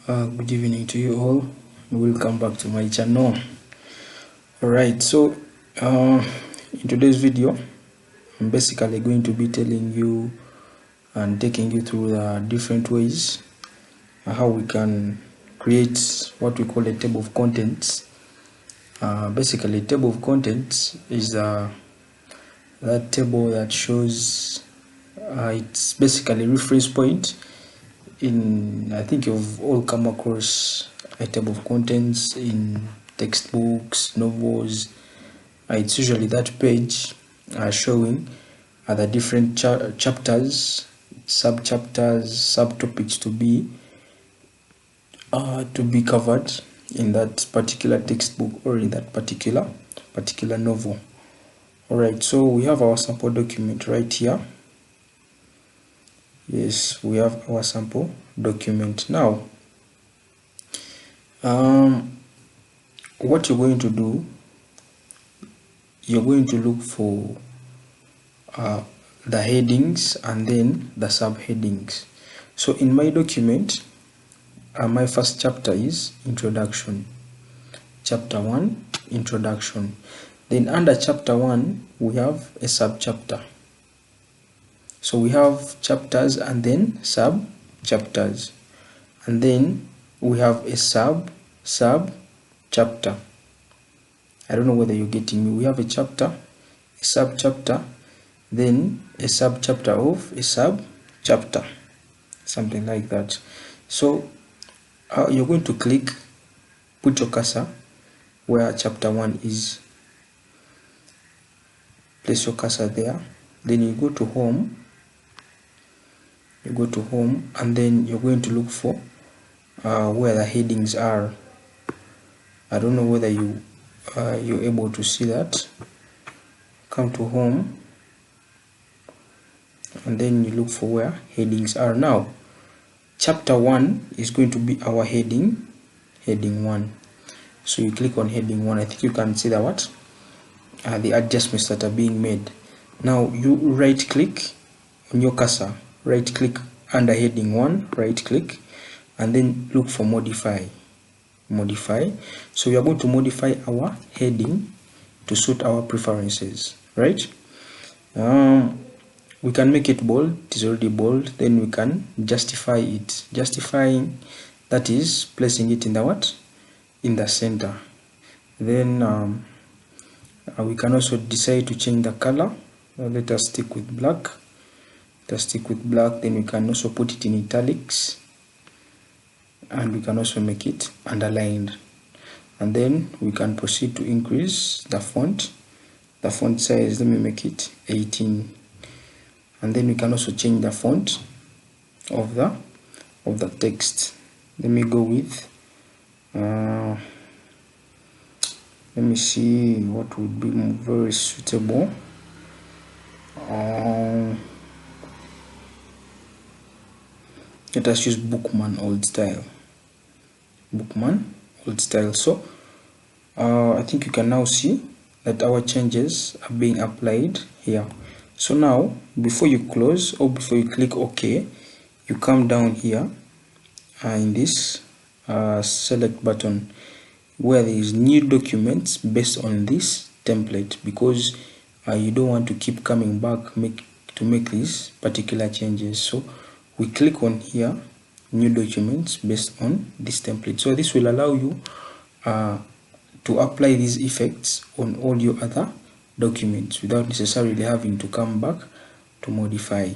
Good evening to you all, and welcome back to my channel. Alright, so in today's video, I'm basically going to be telling you and taking you through the different ways how we can create what we call a table of contents. Basically, a table of contents is that table that shows it's basically reference point. I think you've all come across a table of contents in textbooks, novels. It's usually that page showing the different chapters, sub-chapters, subtopics to be covered in that particular textbook or in that particular novel. Alright, so we have our sample document right here. Yes, we have our sample document. Now, what you're going to do, you're going to look for the headings and then the subheadings. So in my document, my first chapter is introduction. Chapter 1, introduction. Then under chapter 1, we have a subchapter. So we have chapters and then sub-chapters. And then we have a sub-chapter. I don't know whether you're getting me. We have a chapter, a sub-chapter, then a sub-chapter of a sub-chapter. Something like that. So you're going to put your cursor where chapter 1 is. Place your cursor there. Then you go to home. You go to home and then you're going to look for where the headings are. I don't know whether you're able to see that. Come to home and then you look for where headings are. Now chapter 1 is going to be our heading 1. So you click on heading 1. I think you can see the adjustments that are being made. Now you right click on your cursor, right click under heading 1, right click, and then look for modify. So we are going to modify our heading to suit our preferences, right? We can make it bold. It is already bold. Then we can justify it. Justifying, that is placing it in the center. Then we can also decide to change the color. Let us stick with black. Then we can also put it in italics, and we can also make it underlined. And then we can proceed to increase the font size. Let me make it 18. And then we can also change the font of the text. Let me go with let me see what would be very suitable. Let us use Bookman old style. So I think you can now see that our changes are being applied here. So now, before you close or before you click OK, you come down here in this select button where there is new documents based on this template, because you don't want to keep coming back to make these particular changes. So we click on here, new documents based on this template. So this will allow you to apply these effects on all your other documents without necessarily having to come back to modify.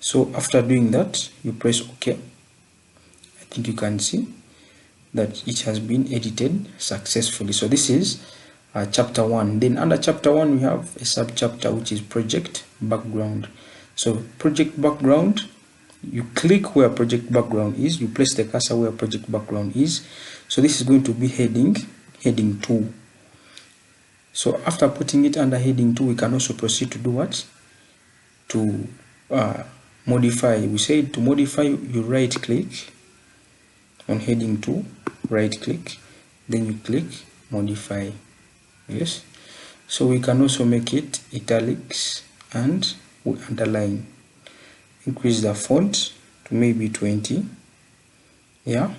So after doing that, you press OK. I think you can see that it has been edited successfully. So this is chapter 1. Then under chapter 1 we have a sub-chapter which is project background. So project background, you click where project background is, you place the cursor where project background is. So this is going to be heading 2. So after putting it under heading 2, we can also proceed to do what? To modify. We said to modify, you right click on heading 2, right click, then you click modify. Yes, so we can also make it italics and we underline. Increase the font to maybe 20. Yeah,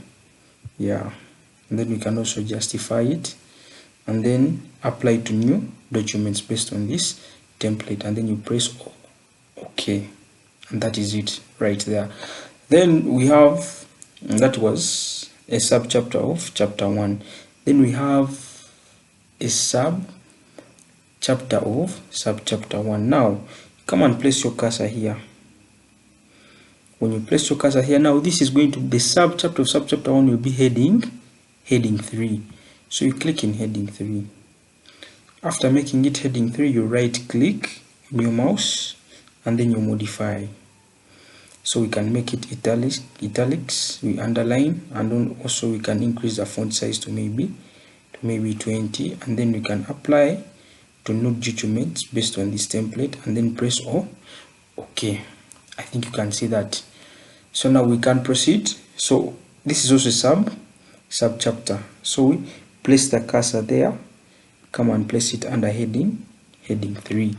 yeah, and then we can also justify it and then apply to new documents based on this template, and then you press OK, and that is it right there. Then we have, and that was a sub chapter of chapter 1. Then we have a sub chapter of sub chapter 1. Now come and place your cursor here. When you place your cursor here, now this is going to, the sub chapter of sub chapter 1 will be heading 3. So you click in heading 3. After making it heading 3, you right click on your mouse and then you modify. So we can make it italics, we underline, and then also we can increase the font size to maybe 20, and then we can apply to new documents based on this template and then press OK. I think you can see that. So now we can proceed. So this is also sub chapter. So we place the cursor there, come and place it under heading 3.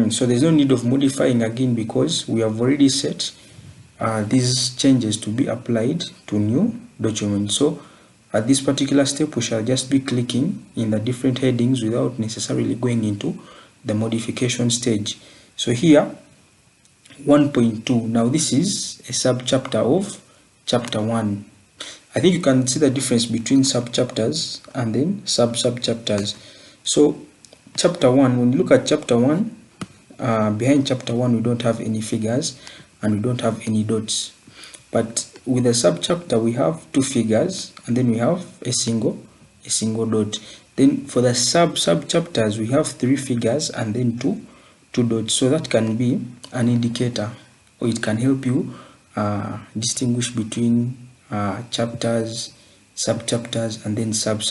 So there's no need of modifying again because we have already set these changes to be applied to new documents. So at this particular step, we shall just be clicking in the different headings without necessarily going into the modification stage. So here 1.2, now this is a sub chapter of chapter 1. I think you can see the difference between sub chapters and then sub chapters. So chapter 1, when you look at chapter 1, behind chapter 1 we don't have any figures and we don't have any dots, but with the sub chapter we have 2 figures and then we have a single dot. Then for the sub chapters we have 3 figures and then 2 dots. So that can be an indicator, or it can help you distinguish between chapters, sub chapters, and then sub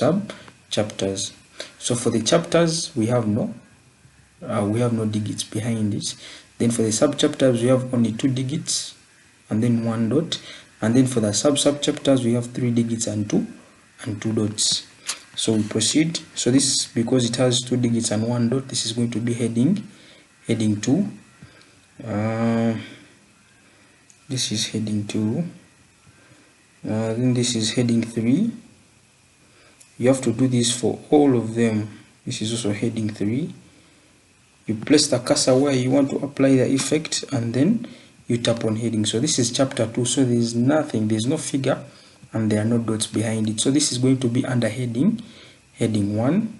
chapters. So for the chapters we have no digits behind it. Then for the sub chapters we have only 2 digits and then 1 dot, and then for the sub chapters we have 3 digits and 2 dots. So we proceed. So this, because it has 2 digits and 1 dot, this is going to be heading 2. This is heading 2. Then this is heading 3. You have to do this for all of them. This is also heading 3. You place the cursor where you want to apply the effect and then you tap on heading. So this is chapter 2, so there's no figure and there are no dots behind it. So this is going to be under heading 1,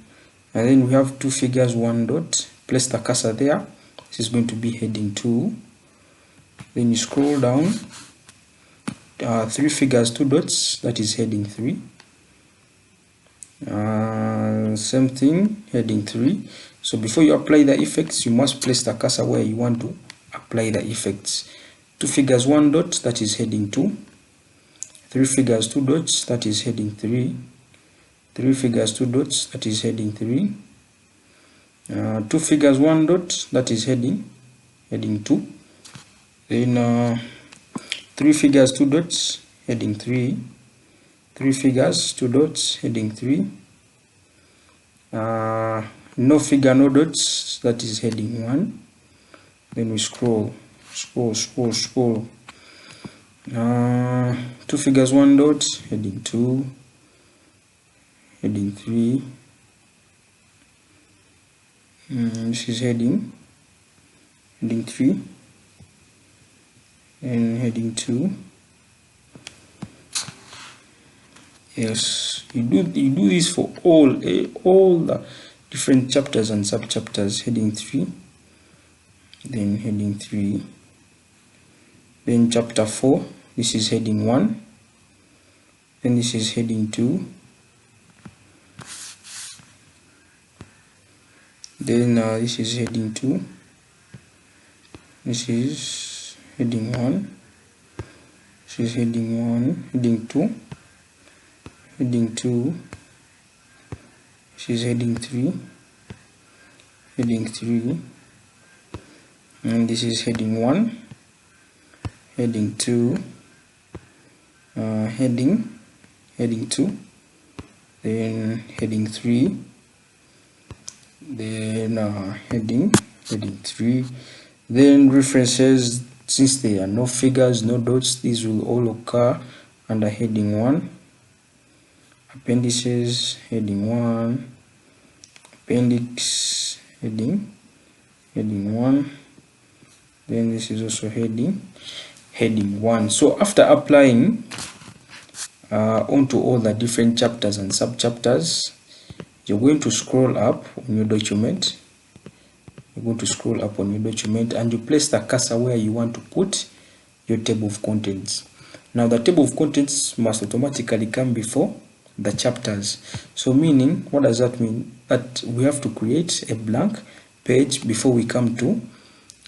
and then we have 2 figures, 1 dot. Place the cursor there. This is going to be heading 2. Then you scroll down, 3 figures, 2 dots, that is heading 3. Same thing, heading 3. So before you apply the effects, you must place the cursor where you want to apply the effects. 2 figures, 1 dot, that is heading 2. 3 figures, 2 dots, that is heading 3. 3 figures, 2 dots, that is heading 3. 2 figures, 1 dot, that is heading 2. Then 3 figures, 2 dots, heading 3. 3 figures, 2 dots, heading 3. No figure, no dots, that is heading 1. Then we scroll. 2 figures, 1 dot, heading 2. Heading 3. This is heading 3 and heading 2. Yes, you do this for all the different chapters and sub chapters. Heading 3, then heading 3, then chapter 4, this is heading 1, then this is heading 2, then this is heading 2, this is heading 1, this is heading 1, heading 2, heading 2, this is heading 3, heading 3, and this is heading 1, heading 2, heading 2, then heading 3, then heading 3, then references. Since there are no figures, no dots, these will all occur under heading 1, appendices, heading 1, appendix, heading 1, then this is also heading 1. So after applying onto all the different chapters and sub-chapters, you're going to scroll up on your document. You're going to scroll up on your document and you place the cursor where you want to put your table of contents. Now the table of contents must automatically come before the chapters. So meaning, what does that mean? That we have to create a blank page before we come to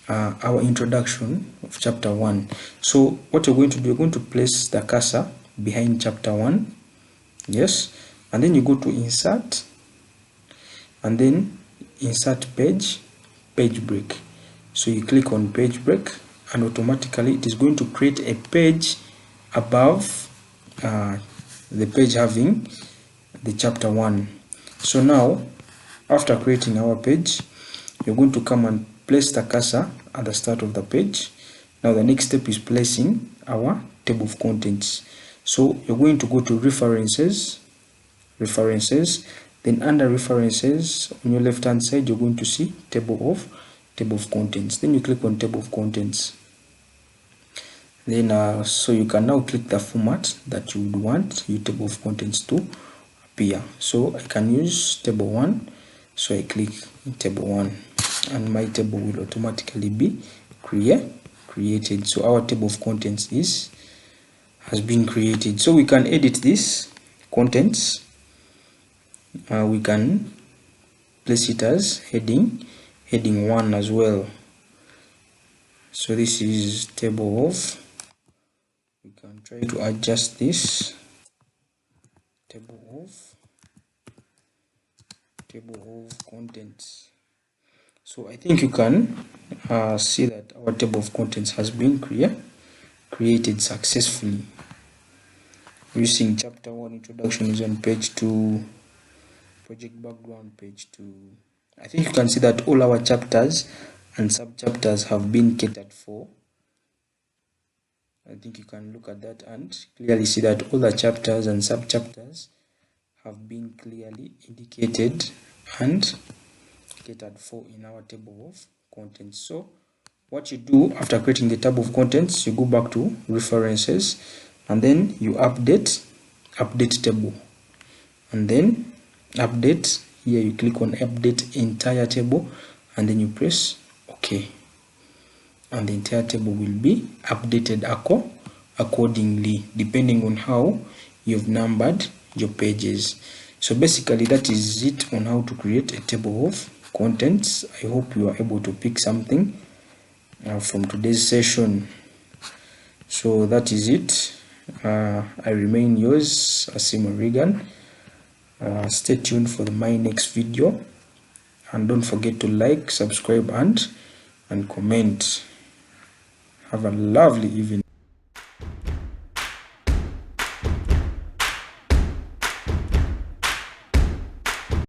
our introduction of chapter 1. So what you're going to do, you're going to place the cursor behind chapter 1, yes, and then you go to insert and then insert page break. So you click on page break and automatically it is going to create a page above the page having the chapter 1. So now after creating our page, you're going to come and place the cursor at the start of the page. Now the next step is placing our table of contents. So you're going to go to references, then under references on your left hand side you're going to see table of contents. Then you click on table of contents. Then so you can now click the format that you would want your table of contents to appear. So I can use table 1, so I click table 1 and my table will automatically be created. So our table of contents has been created. So we can edit this contents. We can place it as heading 1 as well. So this is table of, we can try to adjust this table of contents. So I think you can see that our table of contents has been created successfully. Using chapter 1 introduction is on page 2, project background page 2. I think you can see that all our chapters and sub-chapters have been catered for. I think you can look at that and clearly see that all the chapters and sub-chapters have been clearly indicated and catered for in our table of contents. So what you do after creating the table of contents, you go back to references and then you update table, and then update. Here you click on update entire table and then you press OK, and the entire table will be updated accordingly depending on how you've numbered your pages. So basically that is it on how to create a table of contents. I hope you are able to pick something from today's session. So that is it. I remain yours, Asimo Regan. Stay tuned for my next video, and don't forget to like, subscribe and comment. Have a lovely evening.